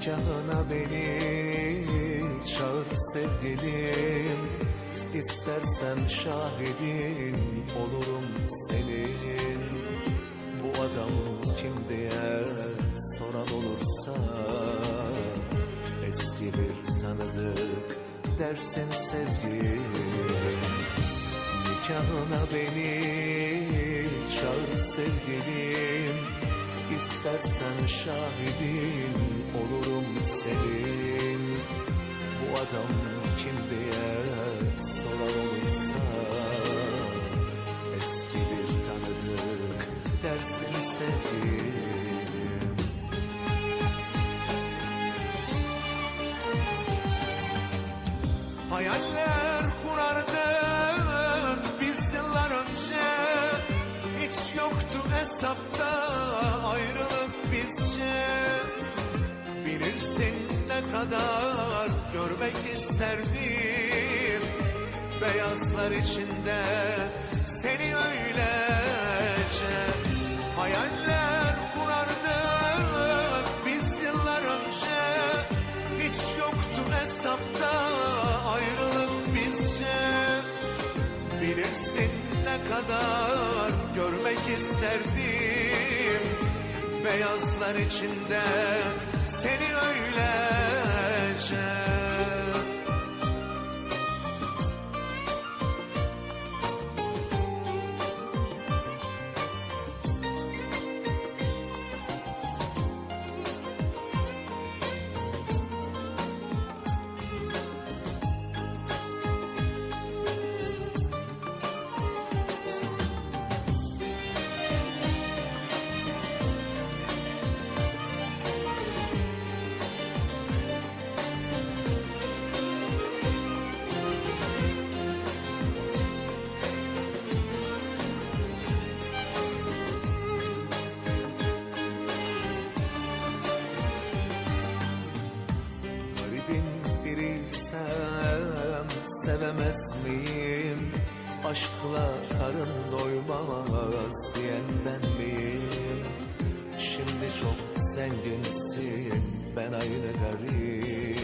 Nikahına beni çağır sevgilim, İstersen şahidin olurum senin. Bu adam kim diye soran olursa, eski bir tanıdık dersin sevgilim. Nikahına beni çağır sevgilim, İstersen şahidin olurum senin. Bu adam kim diye soran olursa, eski bir tanıdık dersin sevgilim. Hayaller kurardık biz yıllar önce, hiç yoktu hesapta ayrılık bizce. Bilirsin ne kadar görmek isterdim beyazlar içinde seni öylece. Hayaller kurardık biz yıllar önce, hiç yoktu hesapta ayrılık bizce. Bilirsin ne kadar görmek isterdim beyazlar içinde seni öylece. Biriysem sevemez miyim? Aşkla karın doymaz diyen ben miyim? Şimdi çok zenginsin, ben aynı garip.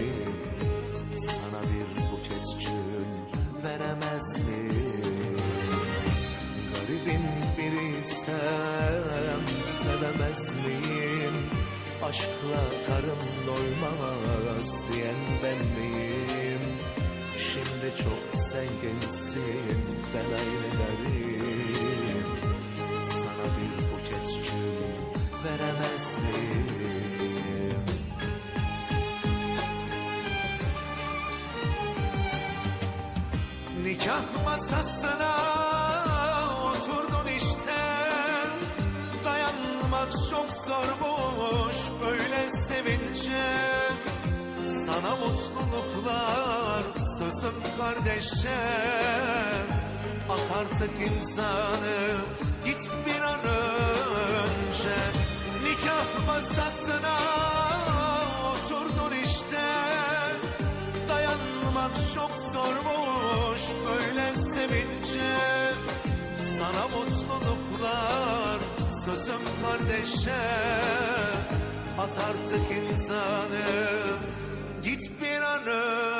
Sana bir buket gül veremez miyim? Garibin biriysem sevemez miyim? Aşkla karın doymaz diyen ben miyim? Şimdi çok zenginsin, ben aynı garip. Sana bir buket gül veremez miyim? Nikah masasına oturdun işte, dayanmak çok zormuş böyle sevince. Sana mutluluklar sözüm kardeşim, at artık imzanı git bir an önce. Nikah masasına oturdun işte, dayanmak çok zormuş böyle sevince. Sana mutluluklar sözüm kardeşim, at artık imzanı git bir an önce.